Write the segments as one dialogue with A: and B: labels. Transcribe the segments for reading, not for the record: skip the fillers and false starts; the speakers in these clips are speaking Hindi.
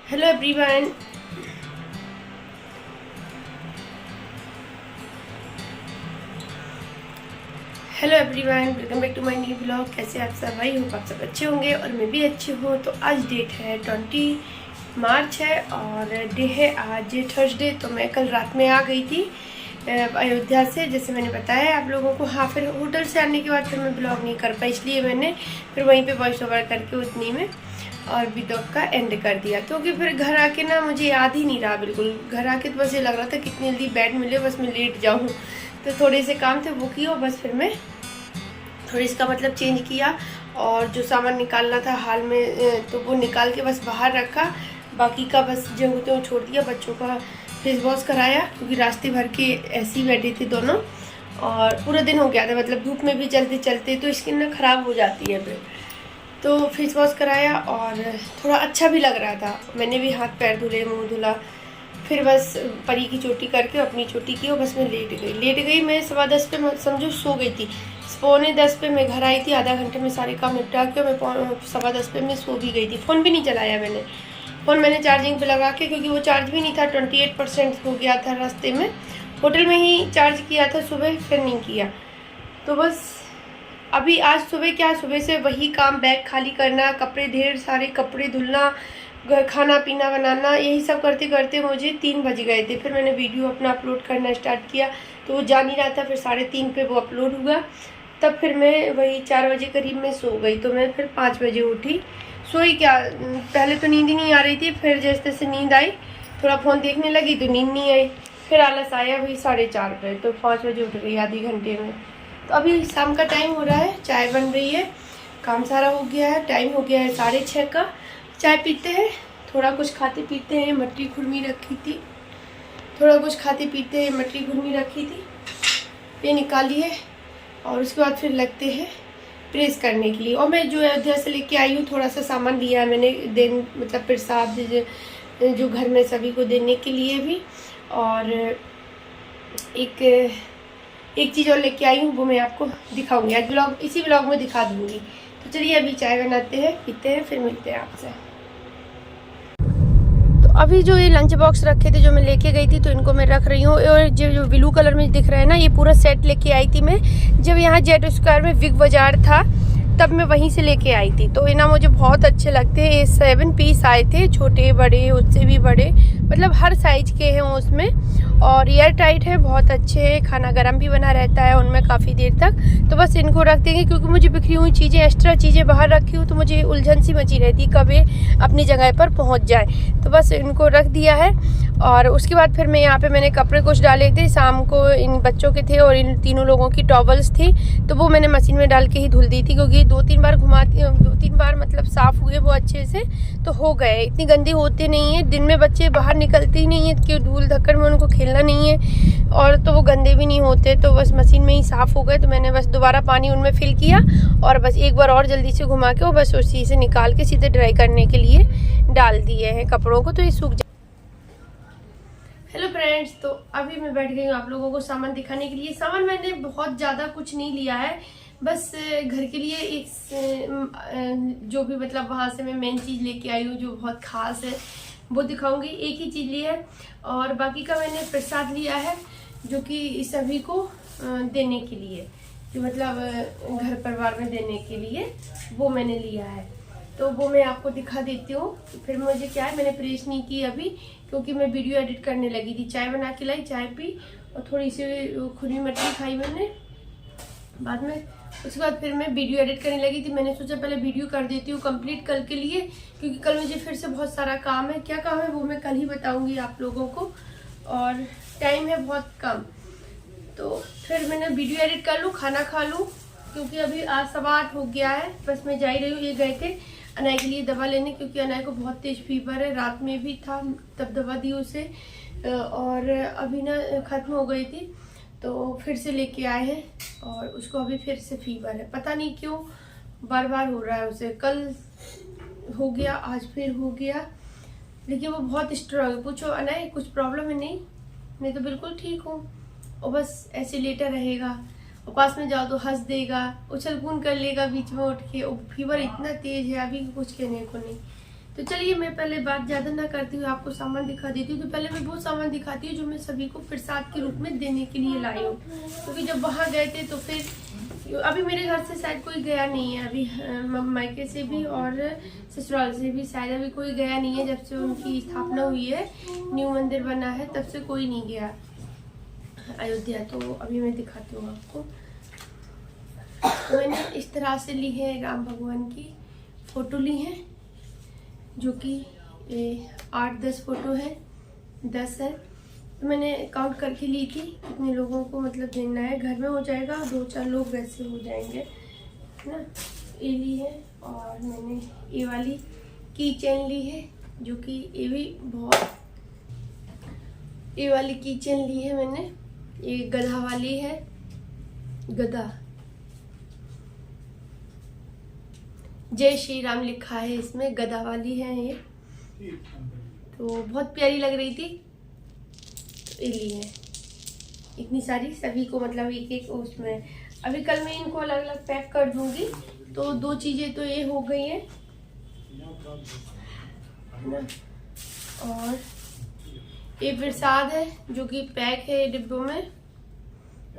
A: Hello everyone. Welcome back to my new blog. कैसे आप सब? भाई होप आप सब अच्छे होंगे और मैं भी अच्छी हूँ। तो आज डेट है 20 मार्च है और डे है आज थर्सडे। तो मैं कल रात में आ गई थी अयोध्या से, जैसे मैंने बताया आप लोगों को। हाँ, फिर होटल से आने के बाद फिर मैं ब्लॉग नहीं कर पाई, इसलिए मैंने फिर वहीं पे वॉइस ओवर करके उतनी में और ब्लॉग का एंड कर दिया। क्योंकि फिर घर आके ना मुझे याद ही नहीं रहा बिल्कुल। घर आके तो बस ये लग रहा था कितनी जल्दी बेड मिले, बस मैं लेट जाऊँ। तो थोड़े से काम थे वो किए और बस फिर मैं थोड़ी इसका मतलब चेंज किया और जो सामान निकालना था हाल में तो वो निकाल के बस बाहर रखा। बाकी का बस जो होते वो छोड़ दिया। बच्चों का फेस वॉश कराया क्योंकि रास्ते भर के ऐसे ही बैठे थे दोनों और पूरा दिन हो गया था, मतलब धूप में भी चलते चलते तो स्किन ना ख़राब हो जाती है फिर। तो फेस वॉश कराया और थोड़ा अच्छा भी लग रहा था। मैंने भी हाथ पैर धुले, मुँह धुला, फिर बस परी की चोटी करके अपनी चोटी की और बस मैं लेट गई। मैं 10:15 पे समझो सो गई थी। 9:45 पे मैं घर आई थी। आधा घंटे में सारे काम निपटा के मैं 10:15 पे मैं सो भी गई थी। फ़ोन भी नहीं चलाया मैंने। फ़ोन मैंने चार्जिंग पे लगा के, क्योंकि वो चार्ज भी नहीं था, 28% हो गया था रास्ते में। होटल में ही चार्ज किया था सुबह, फिर नहीं किया। तो बस अभी आज सुबह क्या, सुबह से वही काम, बैग खाली करना, कपड़े ढेर सारे कपड़े धुलना, खाना पीना बनाना, यही सब करते करते मुझे 3 बज गए थे। फिर मैंने वीडियो अपना अपलोड करना स्टार्ट किया तो वो जा नहीं रहा था। फिर 3:30 पे वो अपलोड हुआ। तब फिर मैं वही 4 बजे करीब में सो गई। तो मैं फिर 5 बजे उठी। सोई क्या, पहले तो नींद ही नहीं आ रही थी। फिर जैसे तैसे नींद आई, थोड़ा फ़ोन देखने लगी तो नींद नहीं आई। फिर आलस आया वही 4:30 पे, तो 5 बजे उठ गई आधे घंटे में। तो अभी शाम का टाइम हो रहा है, चाय बन रही है, काम सारा हो गया है। टाइम हो गया है 6:30 का। चाय पीते हैं, थोड़ा कुछ खाते पीते हैं। मटरी खुरमी रखी थी, थोड़ा कुछ खाते पीते हैं। मटरी खुरमी रखी थी, ये निकाली है और उसके बाद फिर लगते हैं प्रेस करने के लिए। और मैं जो अयोध्या से लेके आई हूँ, थोड़ा सा सामान लिया है मैंने, मतलब प्रसाद जो घर में सभी को देने के लिए भी। और एक चीज़ और लेके आई हूँ, वो मैं आपको दिखाऊंगी आज ब्लॉग, इसी ब्लॉग में दिखा दूंगी। तो चलिए अभी चाय बनाते हैं, पीते हैं, फिर मिलते हैं आपसे। तो अभी जो ये लंच बॉक्स रखे थे जो मैं लेके गई थी, तो इनको मैं रख रही हूँ। और जो ब्लू कलर में दिख रहा है ना, ये पूरा सेट लेके आई थी मैं जब यहाँ जेड स्क्वायर में बिग बाजार था, तब मैं वहीं से लेके आई थी। तो ये ना मुझे बहुत अच्छे लगते हैं। ये 7 पीस आए थे, छोटे बड़े, उससे भी बड़े, मतलब हर साइज के हैं उसमें। और एयर टाइट है, बहुत अच्छे हैं। खाना गर्म भी बना रहता है उनमें काफ़ी देर तक। तो बस इनको रख देंगे, क्योंकि मुझे बिखरी हुई चीज़ें, एक्स्ट्रा चीज़ें बाहर रखी हूँ तो मुझे उलझन सी मची रहती है कब ये अपनी जगह पर पहुँच जाए। तो बस इनको रख दिया है। और उसके बाद फिर मैं यहाँ पे मैंने कपड़े कुछ डाले थे शाम को, इन बच्चों के थे और इन तीनों लोगों की टॉवल्स थी, तो वो मैंने मशीन में डाल के ही धुल दी थी। क्योंकि 2-3 बार घुमाती, 2-3 बार मतलब साफ़ हुए वो अच्छे से, तो हो गए। इतनी गंदे होते नहीं है, दिन में बच्चे बाहर निकलते ही नहीं है कि धूल धक्कड़ में उनको खेलना नहीं है, और तो वो गंदे भी नहीं होते। तो बस मशीन में ही साफ़ हो गए। तो मैंने बस दोबारा पानी उनमें फिल किया और बस एक बार और जल्दी से घुमा के वो बस उसी से निकाल के सीधे ड्राई करने के लिए डाल दिए हैं कपड़ों को, तो ये सूख जाए। हेलो फ्रेंड्स, तो अभी मैं बैठ गई हूँ आप लोगों को सामान दिखाने के लिए। सामान मैंने बहुत ज़्यादा कुछ नहीं लिया है, बस घर के लिए एक जो भी मतलब वहाँ से मैं मेन चीज़ लेके आई हूँ जो बहुत ख़ास है वो दिखाऊंगी। एक ही चीज़ ली है और बाकी का मैंने प्रसाद लिया है जो कि सभी को देने के लिए, जो मतलब घर परिवार में देने के लिए वो मैंने लिया है। तो वो मैं आपको दिखा देती हूँ। फिर मुझे क्या है, मैंने प्रेस नहीं की अभी क्योंकि मैं वीडियो एडिट करने लगी थी। चाय बना के लाई, चाय पी और थोड़ी सी खुली मटरी खाई मैंने बाद में। उसके बाद फिर मैं वीडियो एडिट करने लगी थी। मैंने सोचा पहले वीडियो कर देती हूँ कंप्लीट कल के लिए, क्योंकि कल मुझे फिर से बहुत सारा काम है। क्या काम है वो मैं कल ही बताऊँगी आप लोगों को, और टाइम है बहुत कम। तो फिर मैंने वीडियो एडिट कर लूँ, खाना खा लूँ, क्योंकि अभी आज 8:15 हो गया है। बस मैं जा ही रही हूँ। ये गए थे अनाय के लिए दवा लेने, क्योंकि अनाय को बहुत तेज फीवर है, रात में भी था तब दवा दी उसे, और अभी ना ख़त्म हो गई थी तो फिर से लेके आए हैं और उसको अभी फिर से फीवर है। पता नहीं क्यों बार बार हो रहा है उसे। कल हो गया, आज फिर हो गया, लेकिन वो बहुत स्ट्रांग है। पूछो अनाय कुछ प्रॉब्लम है? नहीं तो बिल्कुल ठीक हूँ। और बस ऐसे लेटा रहेगा, और पास में जाओ तो हंस देगा, उछल कूद कर लेगा बीच में उठ के। फीवर इतना तेज है अभी कुछ कहने को नहीं। तो चलिए मैं पहले बात ज़्यादा ना करती हूँ, आपको सामान दिखा देती हूँ। तो पहले मैं वो सामान दिखाती हूँ जो मैं सभी को प्रसाद के रूप में देने के लिए लाई हूँ, क्योंकि जब वहाँ गए थे तो फिर अभी मेरे घर से शायद कोई गया नहीं है, अभी मायके से भी और ससुराल से भी शायद अभी कोई गया नहीं है। जब से उनकी स्थापना हुई है, न्यू मंदिर बना है, तब से कोई नहीं गया अयोध्या। तो अभी मैं दिखाती हूँ आपको। तो मैंने इस तरह से ली है, राम भगवान की फ़ोटो ली है, जो कि 8-10 फ़ोटो है, 10 है। तो मैंने काउंट करके ली थी कितने लोगों को मतलब देना है। घर में हो जाएगा, 2-4 लोग वैसे हो जाएंगे, है ना। ये ली है, और मैंने ये वाली की चेन ली है, जो कि ये भी बहुत, ये वाली की चेन ली है मैंने। ये गधा वाली है, गधा, जय श्री राम लिखा है इसमें, गदा वाली है ये। तो बहुत प्यारी लग रही थी, तो ये ली है इतनी सारी, सभी को मतलब एक एक उसमें। अभी कल मैं इनको अलग अलग पैक कर दूंगी। तो 2 चीज़ें तो ये हो गई हैं, ना। और ये प्रसाद है जो कि पैक है डिब्बों में,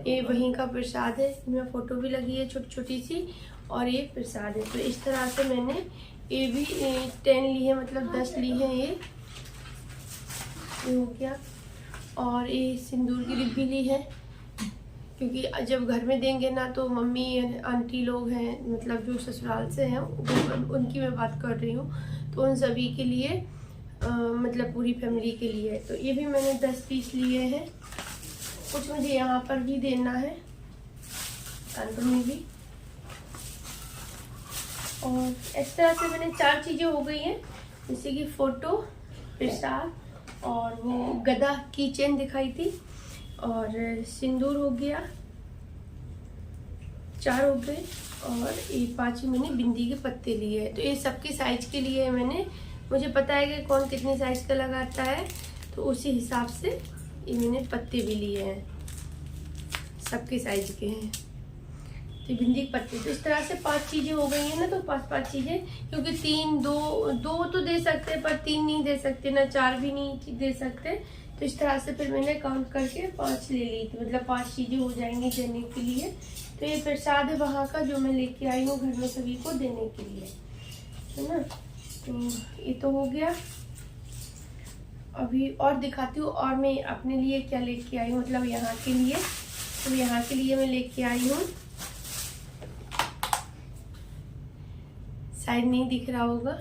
A: ये वहीं का प्रसाद है। इनमें फ़ोटो भी लगी है छोटी छोटी सी, और ये प्रसाद है। तो इस तरह से मैंने ये भी 10 ली है, मतलब 10 ली है ये हो गया। और ये सिंदूर की डिब्बी ली है, क्योंकि जब घर में देंगे ना तो मम्मी आंटी लोग हैं, मतलब जो ससुराल से हैं, उनकी मैं बात कर रही हूँ, तो उन सभी के लिए मतलब पूरी फैमिली के लिए। तो ये भी मैंने 10 पीस लिए हैं। कुछ मुझे यहाँ पर भी देना है, कानपुर में भी। और इस तरह से मैंने 4 चीज़ें हो गई हैं, जैसे कि फ़ोटो, प्रसाद, और वो गदा की चेन दिखाई थी, और सिंदूर हो गया, 4 हो गए, और ये 5 मैंने बिंदी के पत्ते लिए हैं। तो ये सबके साइज के लिए मैंने, मुझे पता है कि कौन कितने साइज का लगाता है, तो उसी हिसाब से ये मैंने पत्ते भी लिए हैं, सबके साइज के हैं। तो बिंदी के पत्ते, तो इस तरह से 5 चीज़ें हो गई हैं ना। तो 5-5 चीज़ें, क्योंकि 3, 2 तो दे सकते हैं, पर 3 नहीं दे सकते ना, 4 भी नहीं दे सकते। तो इस तरह से फिर मैंने काउंट करके 5 ले ली थी, मतलब 5 चीज़ें हो जाएंगी देने के लिए। तो ये प्रसाद है वहाँ का, जो मैं लेके आई हूँ घर में सभी को देने के लिए, है ना। तो ये तो हो गया। अभी और दिखाती हूँ, और मैं अपने लिए क्या लेके आई हूँ, मतलब यहाँ के लिए। तो यहाँ के लिए मैं लेके आई हूँ, शायद नहीं दिख रहा होगा,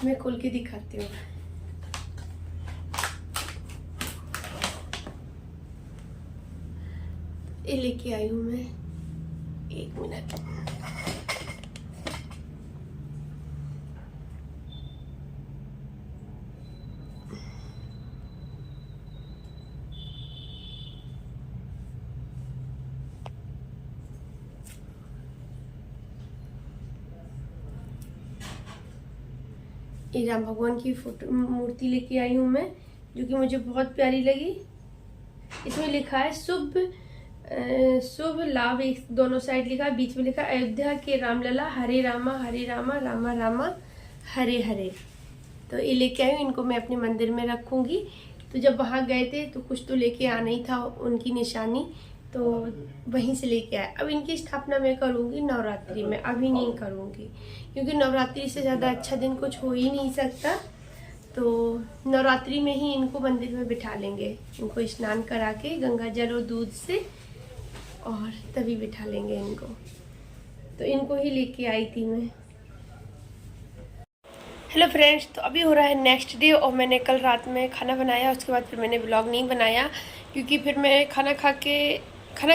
A: मैं खोल के दिखाती हूँ। ये लेके आई हूँ मैं, 1 मिनट। ये राम भगवान की फोटो मूर्ति लेके आई हूँ मैं, जो कि मुझे बहुत प्यारी लगी। इसमें लिखा है शुभ लाभ, एक दोनों साइड लिखा है, बीच में लिखा है अयोध्या के रामलला, हरे रामा रामा रामा हरे हरे। तो ये लेके आई हूँ, इनको मैं अपने मंदिर में रखूँगी। तो जब वहाँ गए थे तो कुछ तो लेके आना ही था, उनकी निशानी, तो वहीं से लेके आए। अब इनकी स्थापना मैं करूँगी नवरात्रि में, अभी नहीं करूँगी, क्योंकि नवरात्रि से ज़्यादा अच्छा दिन कुछ हो ही नहीं सकता। तो नवरात्रि में ही इनको मंदिर में बिठा लेंगे, इनको स्नान करा के गंगा जल और दूध से, और तभी बिठा लेंगे इनको। तो इनको ही लेके आई थी मैं। हेलो फ्रेंड्स, तो अभी हो रहा है नेक्स्ट डे, और मैंने कल रात में खाना बनाया, उसके बाद फिर मैंने ब्लॉग नहीं बनाया, क्योंकि फिर मैं खाना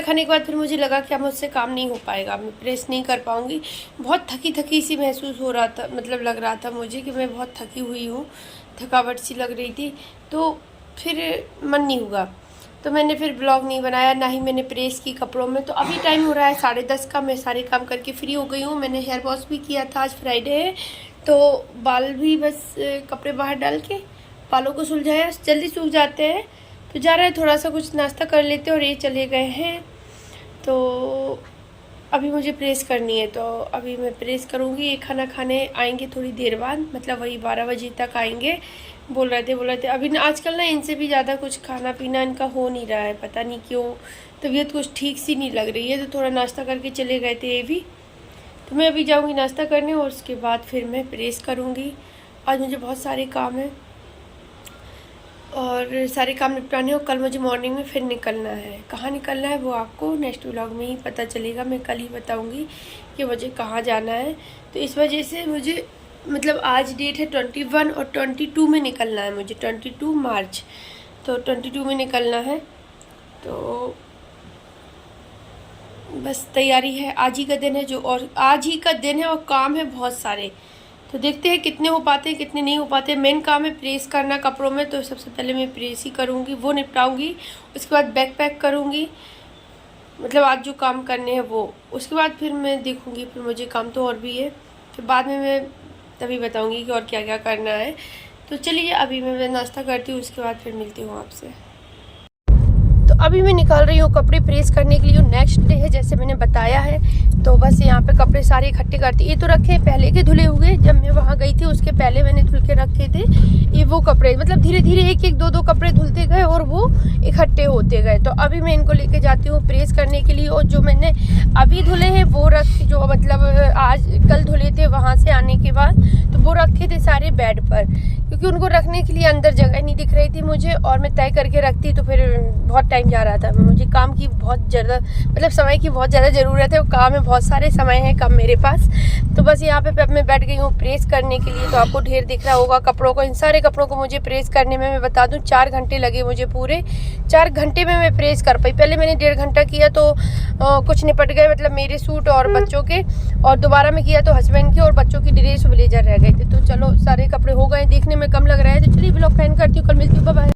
A: खाने के बाद फिर मुझे लगा कि अब मुझसे काम नहीं हो पाएगा, मैं प्रेस नहीं कर पाऊँगी। बहुत थकी सी महसूस हो रहा था, मतलब लग रहा था मुझे कि मैं बहुत थकी हुई हूँ, थकावट सी लग रही थी। तो फिर मन नहीं हुआ, तो मैंने फिर ब्लॉग नहीं बनाया, ना ही मैंने प्रेस की कपड़ों में। तो अभी टाइम हो रहा है 10:30 का, मैं सारे काम करके फ्री हो गई हूँ। मैंने हेयर वॉश भी किया था, आज फ्राइडे है, तो बाल भी बस कपड़े बाहर डाल के बालों को सुलझाया, जल्दी सूख जाते हैं। तो जा रहे हैं थोड़ा सा कुछ नाश्ता कर लेते हैं, और ये चले गए हैं। तो अभी मुझे प्रेस करनी है, तो अभी मैं प्रेस करूँगी। ये खाना खाने आएंगे थोड़ी देर बाद, मतलब वही 12 बजे तक आएंगे। बोल रहे थे अभी ना, आजकल ना इनसे भी ज़्यादा कुछ खाना पीना इनका हो नहीं रहा है, पता नहीं क्यों। तबीयत कुछ ठीक सी नहीं लग रही है, तो थोड़ा नाश्ता करके चले गए थे ये भी। तो मैं अभी जाऊँगी नाश्ता करने और उसके बाद फिर मैं प्रेस करूँगी। आज मुझे बहुत सारे काम हैं और सारे काम निपटाने, और कल मुझे मॉर्निंग में फिर निकलना है। कहाँ निकलना है वो आपको नेक्स्ट व्लॉग में ही पता चलेगा। मैं कल ही बताऊंगी कि मुझे कहाँ जाना है। तो इस वजह से मुझे, मतलब आज डेट है 21 और 22 में निकलना है मुझे, 22 मार्च। तो 22 में निकलना है, तो बस तैयारी है। आज ही का दिन है जो, और आज ही का दिन है और काम है बहुत सारे। तो देखते हैं कितने हो पाते हैं कितने नहीं हो पाते। मेन काम है प्रेस करना कपड़ों में, तो सबसे पहले मैं प्रेस ही करूँगी, वो निपटाऊँगी। उसके बाद बैग पैक करूँगी, मतलब आज जो काम करने हैं वो। उसके बाद फिर मैं देखूँगी, फिर मुझे काम तो और भी है, फिर बाद में मैं तभी बताऊँगी कि और क्या क्या करना है। तो चलिए अभी मैं नाश्ता करती हूँ, उसके बाद फिर मिलती हूँ आपसे। अभी मैं निकाल रही हूँ कपड़े प्रेस करने के लिए। नेक्स्ट डे है जैसे मैंने बताया है, तो बस यहाँ पे कपड़े सारे इकट्ठे करती। ये तो रखे पहले के धुले हुए, जब मैं वहाँ गई थी उसके पहले मैंने धुल के रखे थे। ये वो कपड़े, मतलब धीरे धीरे एक एक दो कपड़े धुलते गए और वो इकट्ठे होते गए। तो अभी मैं इनको लेके जाती हूँ प्रेस करने के लिए। और जो मैंने अभी धुले हैं वो जो मतलब आज कल धुले थे वहाँ से आने के बाद, तो वो रखे थे सारे बेड पर, क्योंकि उनको रखने के लिए अंदर जगह नहीं दिख रही थी मुझे, और मैं तय करके रखती तो फिर बहुत टाइम जा रहा था। मुझे काम की बहुत ज़्यादा, मतलब समय की बहुत ज़्यादा ज़रूरत है, और काम में बहुत सारे समय है कम मेरे पास। तो बस यहाँ पे अब मैं बैठ गई हूँ प्रेस करने के लिए। तो आपको ढेर दिख रहा होगा कपड़ों को। इन सारे कपड़ों को मुझे प्रेस करने में, मैं बता दूँ, 4 घंटे लगे मुझे। पूरे 4 घंटे में मैं प्रेस कर पाई। पहले मैंने 1.5 घंटा किया तो कुछ निपट गए, मतलब मेरे सूट और बच्चों के, और दोबारा में किया तो हस्बैंड के और बच्चों की ड्रेस ब्लेजर रह गए थे। तो चलो सारे कपड़े हो गए, देखने में कम लग रहा है। तो चलिए ब्लॉग फाइन करती हूँ, कल मिलती हूँ, बाय बाय।